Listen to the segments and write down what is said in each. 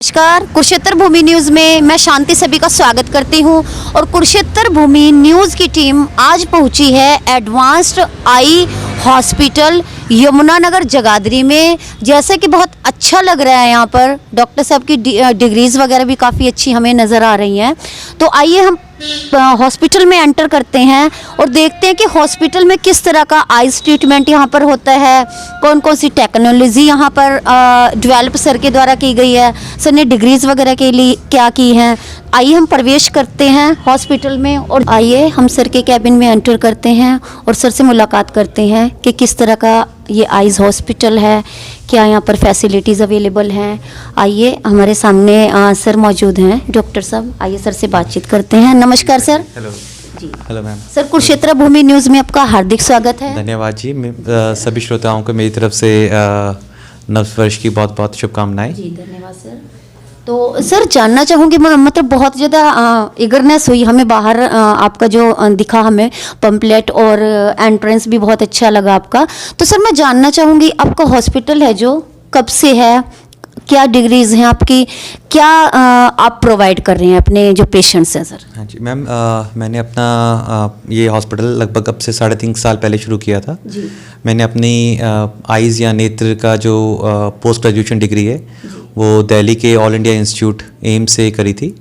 नमस्कार, कुरुक्षेत्र भूमि न्यूज़ में मैं शांति सभी का स्वागत करती हूं और कुरुक्षेत्र भूमि न्यूज़ की टीम आज पहुंची है advanced eye hospital Yamunanagar Jagadhri में। जैसे कि बहुत अच्छा लग रहा है, यहाँ पर डॉक्टर साहब की डिग्रीज़ वगैरह भी काफ़ी अच्छी हमें नज़र आ रही हैं। तो आइए हम हॉस्पिटल में एंटर करते हैं और देखते हैं कि हॉस्पिटल में किस तरह का आइज़ ट्रीटमेंट यहाँ पर होता है, कौन कौन सी टेक्नोलॉजी यहाँ पर डेवलप सर के द्वारा की गई है, सर ने डिग्रीज़ वगैरह के लिए क्या की हैं। आइए हम प्रवेश करते हैं हॉस्पिटल में और आइए हम सर के कैबिन में एंटर करते हैं और सर से मुलाकात करते हैं कि किस तरह का ये आइज़ हॉस्पिटल है, क्या यहाँ पर फैसिलिटीज़ अवेलेबल हैं। आइए, हमारे सामने सर मौजूद हैं, डॉक्टर साहब। आइए सर से बातचीत करते हैं। नमस्कार सर। हेलो जी, हेलो मैम। सर कुरुक्षेत्र भूमि न्यूज़ में आपका हार्दिक स्वागत है। धन्यवाद जी। सभी श्रोताओं को मेरी तरफ से नववर्ष की बहुत बहुत शुभकामनाएं। जी धन्यवाद सर। तो सर जानना चाहूँगी, मतलब बहुत ज़्यादा इगरनेस हुई हमें बाहर, आपका जो दिखा हमें पंपलेट और एंट्रेंस भी बहुत अच्छा लगा आपका। तो सर मैं जानना चाहूँगी आपका हॉस्पिटल है जो कब से है, क्या डिग्रीज़ हैं आपकी, क्या आप प्रोवाइड कर रहे हैं अपने जो पेशेंट्स हैं सर। हाँ जी मैम, मैंने अपना ये हॉस्पिटल लगभग अब से 3.5 साल पहले शुरू किया था जी। मैंने अपनी आइज़ या नेत्र का जो पोस्ट ग्रेजुएशन डिग्री है वो दिल्ली के ऑल इंडिया इंस्टीट्यूट एम्स से करी थी।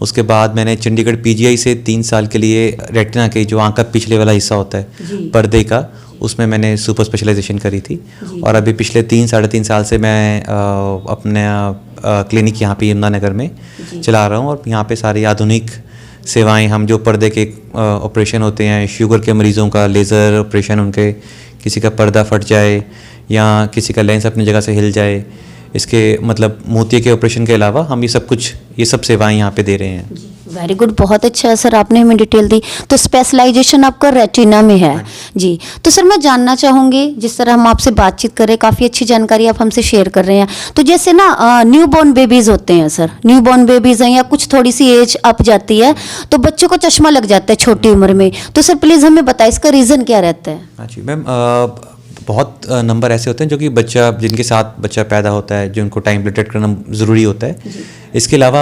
उसके बाद मैंने चंडीगढ़ पीजीआई से 3 साल के लिए रेटिना के जो आँख का पिछले वाला हिस्सा होता है पर्दे का, उसमें मैंने सुपर स्पेशलाइजेशन करी थी। और अभी पिछले 3-3.5 साल से मैं अपने क्लिनिक यहाँ पे यमुनानगर में चला रहा हूँ और यहाँ पे सारी आधुनिक सेवाएं, हम जो पर्दे के ऑपरेशन होते हैं, शुगर के मरीज़ों का लेज़र ऑपरेशन, उनके किसी का पर्दा फट जाए या किसी का लेंस अपनी जगह से हिल जाए, इसके मतलब मोतिये के ऑपरेशन के अलावा हम ये सब सेवाएं यहाँ पे दे रहे हैं। वेरी गुड, बहुत अच्छा है सर, आपने हमें डिटेल दी। तो स्पेशलाइजेशन आपका रेटिना में है जी। तो सर मैं जानना चाहूँगी, जिस तरह हम आपसे बातचीत कर रहे हैं, काफ़ी अच्छी जानकारी आप हमसे शेयर कर रहे हैं। तो जैसे ना न्यू बॉर्न बेबीज़ होते हैं सर, न्यू बॉर्न बेबीज़ हैं या कुछ थोड़ी सी एज अप जाती है तो बच्चों को चश्मा लग जाता है छोटी उम्र में। तो सर प्लीज़ हमें बताइए इसका रीज़न क्या रहता है। हाँ जी मैम, बहुत नंबर ऐसे होते हैं जो कि जिनके साथ बच्चा पैदा होता है, जिनको टाइम डिटेक्ट करना ज़रूरी होता है। इसके अलावा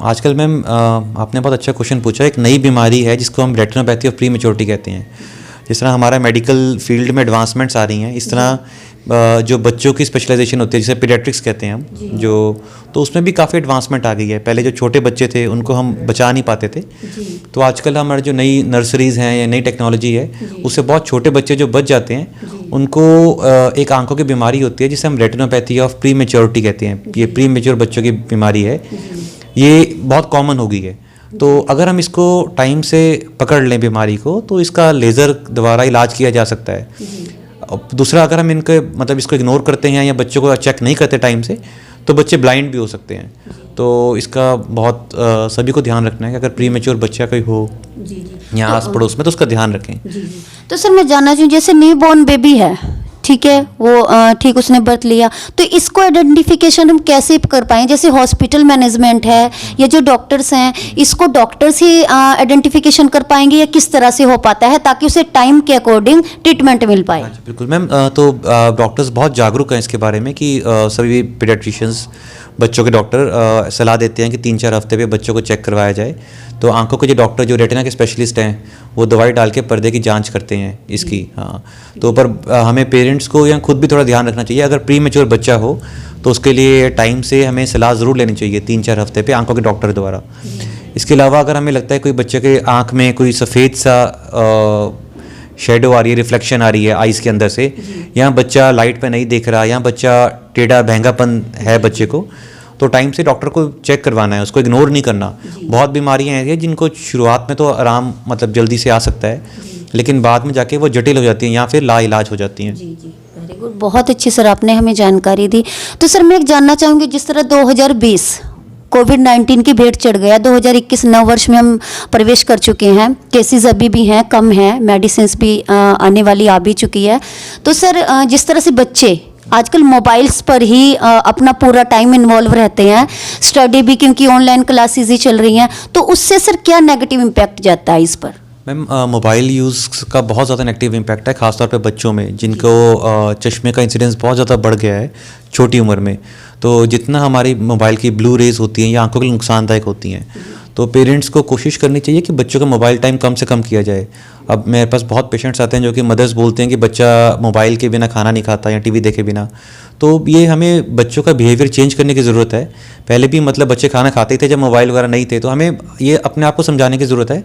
आजकल मैम आपने बहुत अच्छा क्वेश्चन पूछा। एक नई बीमारी है जिसको हम रेटिनोपैथी ऑफ प्री मैच्योरिटी कहते हैं। जिस तरह हमारा मेडिकल फील्ड में एडवांसमेंट्स आ रही हैं, इस तरह जो बच्चों की स्पेशलाइजेशन होती है जिसे पीडियाट्रिक्स कहते हैं हम, तो उसमें भी काफ़ी एडवांसमेंट आ गई है। पहले जो छोटे बच्चे थे उनको हम बचा नहीं पाते थे, तो आजकल हमारे जो नई नर्सरीज़ हैं या नई टेक्नोलॉजी है, उससे बहुत छोटे बच्चे जो बच जाते हैं उनको एक आंखों की बीमारी होती है जिसे हम रेटिनोपैथी ऑफ प्री मैच्योरिटी कहते हैं। ये प्री मैच्योर बच्चों की बीमारी है, ये बहुत कॉमन हो गई है। तो अगर हम इसको टाइम से पकड़ लें बीमारी को, तो इसका लेज़र द्वारा इलाज किया जा सकता है। दूसरा, अगर हम इसको इग्नोर करते हैं या बच्चों को चेक नहीं करते टाइम से, तो बच्चे ब्लाइंड भी हो सकते हैं। तो इसका बहुत सभी को ध्यान रखना है कि अगर प्री मैच्योर बच्चा कोई हो या आस पड़ोस में तो उसका ध्यान रखें। तो सर मैं जानना चाहूँ, जैसे न्यू बॉर्न बेबी है, ठीक है, वो ठीक उसने बर्थ लिया, तो इसको आइडेंटिफिकेशन हम कैसे कर पाएँ? जैसे हॉस्पिटल मैनेजमेंट है या जो डॉक्टर्स हैं, इसको डॉक्टर्स ही आइडेंटिफिकेशन कर पाएंगे या किस तरह से हो पाता है ताकि उसे टाइम के अकॉर्डिंग ट्रीटमेंट मिल पाए? बिल्कुल मैम, तो डॉक्टर्स बहुत जागरूक हैं इसके बारे में कि सभी पीडियाट्रिशियंस, बच्चों के डॉक्टर सलाह देते हैं कि 3-4 हफ्ते पे बच्चों को चेक करवाया जाए। तो आंखों के जो डॉक्टर, जो रेटिना के स्पेशलिस्ट हैं, वो दवाई डाल के पर्दे की जांच करते हैं इसकी। हाँ, तो पर हमें पेरेंट्स को या खुद भी थोड़ा ध्यान रखना चाहिए। अगर प्री मैच्योर बच्चा हो तो उसके लिए टाइम से हमें सलाह ज़रूर लेनी चाहिए 3-4 हफ्ते पे आंखों के डॉक्टर द्वारा। इसके अलावा अगर हमें लगता है कोई बच्चे के आँख में कोई सफ़ेद सा शेडो आ रही है, रिफ्लेक्शन आ रही है आइज़ के अंदर से, या बच्चा लाइट पे नहीं देख रहा, या बच्चा टेढ़ा भैंगापन है बच्चे को, तो टाइम से डॉक्टर को चेक करवाना है, उसको इग्नोर नहीं करना। बहुत बीमारियां हैं जिनको शुरुआत में तो आराम जल्दी से आ सकता है, लेकिन बाद में जाके वो जटिल हो जाती हैं या फिर लाइलाज हो जाती हैं। वेरी गुड, बहुत अच्छी सर आपने हमें जानकारी दी। तो सर मैं एक जानना चाहूँगी, जिस तरह 2020 कोविड-19 की भेंट चढ़ गया, 2021 नव वर्ष में हम प्रवेश कर चुके हैं, केसेस अभी भी हैं, कम हैं, मेडिसिन भी आने वाली आ भी चुकी है। तो सर जिस तरह से बच्चे आजकल मोबाइल्स पर ही अपना पूरा टाइम इन्वॉल्व रहते हैं, स्टडी भी क्योंकि ऑनलाइन क्लासेस ही चल रही हैं, तो उससे सर क्या नेगेटिव इम्पैक्ट जाता है इस पर? मैम मोबाइल यूज़ का बहुत ज़्यादा नेगेटिव इम्पैक्ट है, ख़ासतौर पे बच्चों में जिनको चश्मे का इंसिडेंस बहुत ज़्यादा बढ़ गया है छोटी उम्र में। तो जितना हमारी मोबाइल की ब्लू रेज होती हैं ये आंखों के लिए नुकसानदायक होती हैं। तो पेरेंट्स को कोशिश करनी चाहिए कि बच्चों का मोबाइल टाइम कम से कम किया जाए। अब मेरे पास बहुत पेशेंट्स आते हैं जो कि मदर्स बोलते हैं कि बच्चा मोबाइल के बिना खाना नहीं खाता या टीवी देखे बिना। तो ये हमें बच्चों का बिहेवियर चेंज करने की ज़रूरत है। पहले भी मतलब बच्चे खाना खाते थे जब मोबाइल वगैरह नहीं थे, तो हमें ये अपने आप को समझाने की ज़रूरत है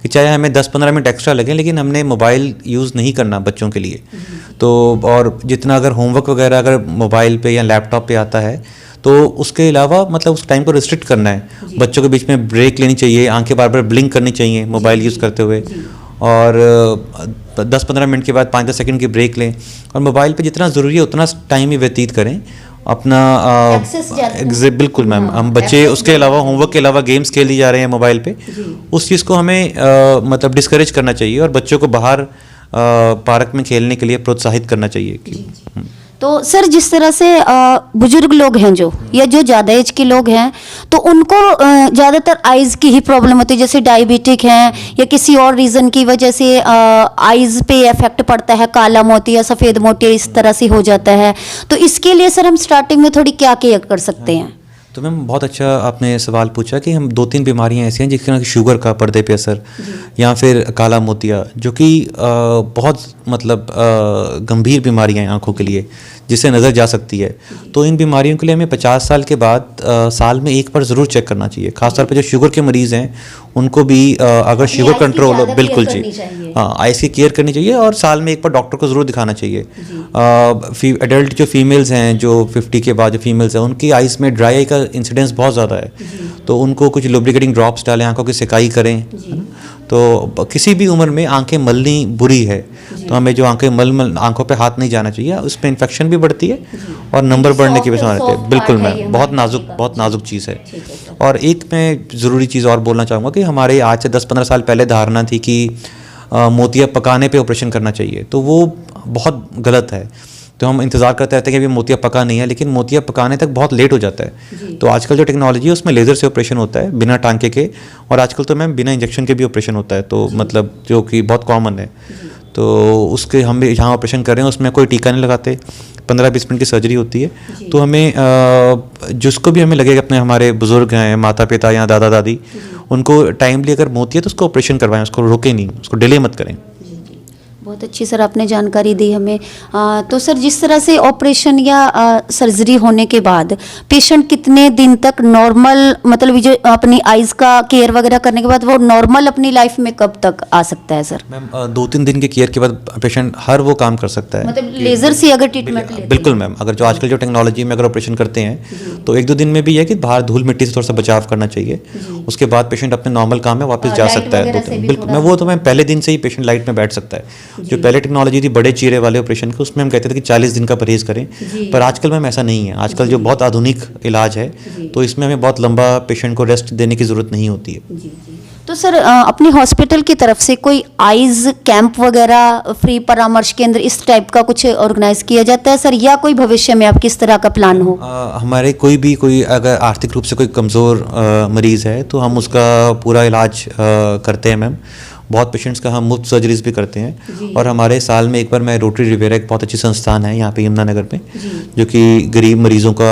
कि चाहे हमें 10-15 मिनट एक्स्ट्रा लगें लेकिन हमने मोबाइल यूज़ नहीं करना बच्चों के लिए। तो और जितना अगर होमवर्क वगैरह अगर मोबाइल पे या लैपटॉप पे आता है तो उसके अलावा मतलब उस टाइम को रिस्ट्रिक्ट करना है। बच्चों के बीच में ब्रेक लेनी चाहिए, आंखें बार बार ब्लिंक करनी चाहिए मोबाइल यूज़ करते हुए, और 10-15 मिनट के बाद 5-10 सेकंड की ब्रेक लें, और मोबाइल पे जितना ज़रूरी है उतना टाइम ही व्यतीत करें अपना। बिल्कुल मैम, हम बच्चे उसके अलावा होमवर्क के अलावा गेम्स खेल दी जा रहे हैं मोबाइल पे, उस चीज़ को हमें मतलब डिस्करेज करना चाहिए और बच्चों को बाहर पार्क में खेलने के लिए प्रोत्साहित करना चाहिए। तो सर जिस तरह से बुजुर्ग लोग हैं जो, या जो ज़्यादा एज के लोग हैं, तो उनको ज़्यादातर आइज़ की ही प्रॉब्लम होती है, जैसे डायबिटिक हैं या किसी और रीज़न की वजह से आइज़ पे इफेक्ट पड़ता है, काला मोतिया, सफ़ेद मोतिया इस तरह से हो जाता है। तो इसके लिए सर हम स्टार्टिंग में थोड़ी क्या केयर कर सकते हैं? तो मैम बहुत अच्छा आपने सवाल पूछा कि हम 2-3 बीमारियां ऐसी हैं जिसके शुगर का पर्दे पे असर या फिर काला मोतिया, जो कि बहुत मतलब गंभीर बीमारियां हैं आंखों के लिए जिससे नज़र जा सकती है। तो इन बीमारियों के लिए हमें 50 साल के बाद साल में एक बार ज़रूर चेक करना चाहिए। खासतौर पे जो शुगर के मरीज़ हैं उनको भी अगर शुगर कंट्रोल हो, बिल्कुल जी, हाँ, आइज़ की केयर करनी चाहिए और साल में एक बार डॉक्टर को ज़रूर दिखाना चाहिए। एडल्ट जो फीमेल्स हैं, जो 50 के बाद जो फीमेल्स हैं, उनकी आइज़ में ड्राई आई का इंसिडेंस बहुत ज़्यादा है, तो उनको कुछ लुब्रिकेटिंग ड्रॉप्स डालें, आंखों की सिकाई करें, है ना। तो किसी भी उम्र में आंखें मलनी बुरी है, तो हमें जो आंखें मल आंखों पे हाथ नहीं जाना चाहिए, उसमें इन्फेक्शन भी बढ़ती है और नंबर बढ़ने की भी संभावना रहती है। बिल्कुल मैम, बहुत नाजुक चीज़ है। और एक मैं ज़रूरी चीज़ और बोलना चाहूँगा कि हमारे आज से 10-15 साल पहले धारणा थी कि मोतिया पकाने पे ऑपरेशन करना चाहिए, तो वो बहुत गलत है। तो हम इंतज़ार करते रहते हैं कि अभी मोतिया पका नहीं है, लेकिन मोतिया पकाने तक बहुत लेट हो जाता है। तो आजकल जो टेक्नोलॉजी है उसमें लेज़र से ऑपरेशन होता है बिना टांके के, और आजकल तो मैम बिना इंजेक्शन के भी ऑपरेशन होता है, तो मतलब जो कि बहुत कॉमन है। तो उसके हम भी जहाँ ऑपरेशन कर रहे हैं उसमें कोई टीका नहीं लगाते, 15-20 मिनट की सर्जरी होती है। तो हमें जिसको भी हमें लगेगा, अपने हमारे बुज़ुर्ग हैं, माता पिता या दादा दादी, उनको टाइमली अगर मोतिया तो उसको ऑपरेशन करवाएं, उसको रोकें नहीं, उसको डिले मत करें। बहुत अच्छी सर आपने जानकारी दी हमें। तो सर जिस तरह से ऑपरेशन या सर्जरी होने के बाद पेशेंट कितने दिन तक नॉर्मल, मतलब जो अपनी आइज़ का केयर वगैरह करने के बाद वो नॉर्मल अपनी लाइफ में कब तक आ सकता है सर? मैम 2-3 दिन के केयर के बाद पेशेंट हर वो काम कर सकता है, मतलब लेज़र से अगर ट्रीटमेंट लेते हैं? बिल्कुल मैम, अगर जो आजकल जो टेक्नोलॉजी में अगर ऑपरेशन करते हैं तो 1-2 दिन में भी है कि बाहर धूल मिट्टी से थोड़ा सा बचाव करना चाहिए, उसके बाद पेशेंट अपने नॉर्मल काम में वापस जा सकता है 2 दिन। बिल्कुल मैं वो तो मैं पहले दिन से ही पेशेंट लाइट में बैठ सकता है। जो पहले टेक्नोलॉजी थी बड़े चीरे वाले ऑपरेशन की, उसमें हम कहते थे कि 40 दिन का परहेज करें, पर आजकल मैम ऐसा नहीं है। आजकल जो बहुत आधुनिक इलाज है, तो इसमें हमें बहुत लंबा पेशेंट को रेस्ट देने की ज़रूरत नहीं होती है। तो सर अपने हॉस्पिटल की तरफ से कोई आइज़ कैंप वगैरह, फ्री परामर्श केंद्र, इस टाइप का कुछ ऑर्गेनाइज किया जाता है सर, या कोई भविष्य में आप किस तरह का प्लान हो? हमारे कोई अगर आर्थिक रूप से कोई कमज़ोर मरीज़ है तो हम उसका पूरा इलाज करते हैं मैम। बहुत पेशेंट्स का हम मुफ्त सर्जरीज भी करते हैं, और हमारे साल में एक बार मैं रोटरी रिवेरा, एक बहुत अच्छी संस्थान है यहाँ पे यमुनानगर में, जो कि गरीब मरीज़ों का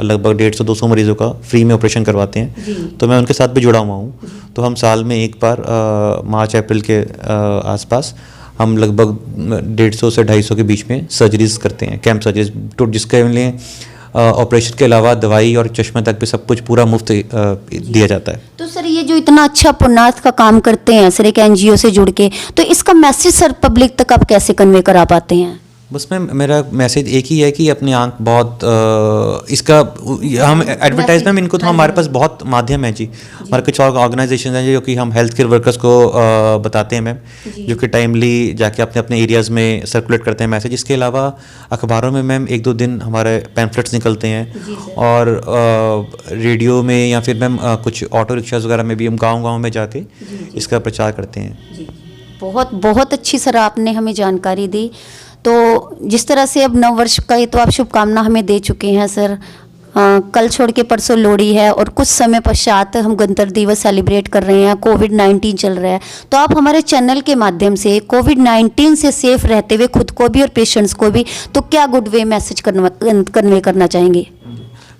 लगभग 150-200 मरीज़ों का फ्री में ऑपरेशन करवाते हैं, तो मैं उनके साथ भी जुड़ा हुआ हूँ। तो हम साल में एक बार मार्च-अप्रैल के आसपास हम लगभग 150 से 250 के बीच में सर्जरीज करते हैं, कैंप सर्जरीज, तो जिसके लिए ऑपरेशन के अलावा दवाई और चश्मे तक भी सब कुछ पूरा मुफ्त दिया जाता है। तो सर ये जो इतना अच्छा पुण्यार्थ का काम करते हैं सर, एक NGO से जुड़ के, तो इसका मैसेज सर पब्लिक तक आप कैसे कन्वे करा पाते हैं? बस में मेरा मैसेज एक ही है कि अपनी आंख बहुत इसका हम एडवर्टाइज में इनको तो हमारे पास बहुत माध्यम है जी। हमारे कुछ और ऑर्गेनाइजेशन हैं जो कि हम हेल्थ केयर वर्कर्स को बताते हैं मैम, जो कि टाइमली जाके अपने अपने एरियाज़ में सर्कुलेट करते हैं मैसेज। इसके अलावा अखबारों में मैम 1-2 दिन हमारे पैम्फलेट्स निकलते हैं, और रेडियो में या फिर मैम कुछ ऑटो रिक्शाज वगैरह में भी हम गाँव में जाके इसका प्रचार करते हैं। बहुत अच्छी सर आपने हमें जानकारी दी। तो जिस तरह से अब नव वर्ष का ये तो आप शुभकामना हमें दे चुके हैं सर, कल छोड़ के परसों लोहड़ी है और कुछ समय पश्चात हम गणतंत्र दिवस सेलिब्रेट कर रहे हैं, कोविड-19 चल रहा है, तो आप हमारे चैनल के माध्यम से कोविड-19 से सेफ रहते हुए खुद को भी और पेशेंट्स को भी तो क्या गुड वे मैसेज कन्वे करना चाहेंगे?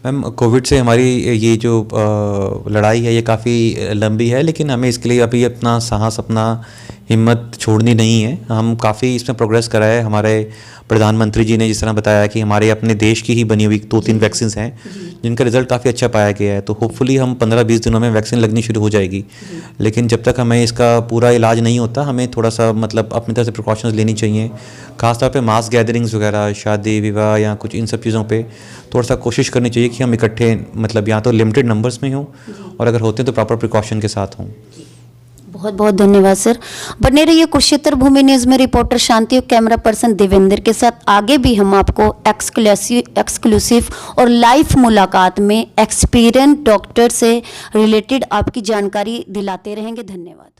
मैम कोविड से हमारी ये जो लड़ाई है ये काफ़ी लंबी है, लेकिन हमें इसके लिए अभी अपना साहस, अपना हिम्मत छोड़नी नहीं है। हम काफ़ी इसमें प्रोग्रेस करा है। हमारे प्रधानमंत्री जी ने जिस तरह बताया कि हमारे अपने देश की ही बनी हुई 2-3 वैक्सीन हैं जिनका रिजल्ट काफ़ी अच्छा पाया गया है, तो होपफुली हम 15-20 दिनों में वैक्सीन लगनी शुरू हो जाएगी। लेकिन जब तक हमें इसका पूरा इलाज नहीं होता, हमें थोड़ा सा मतलब अपनी तरफ से प्रिकॉशंस लेनी चाहिए। खासतौर पे मास गैदरिंग्स वगैरह, शादी विवाह या कुछ इन सब चीज़ों पे थोड़ा सा कोशिश करनी चाहिए कि हम इकट्ठे मतलब या तो लिमिटेड नंबर्स में हों और अगर होते हैं तो प्रॉपर प्रिकॉशन के साथ हों। बहुत बहुत धन्यवाद सर। बने रहिए कुरुक्षेत्र भूमि न्यूज़ में रिपोर्टर शांति और कैमरा पर्सन देवेंद्र के साथ। आगे भी हम आपको एक्सक्लूसिव और लाइव मुलाकात में एक्सपीरियंस डॉक्टर से रिलेटेड आपकी जानकारी दिलाते रहेंगे। धन्यवाद।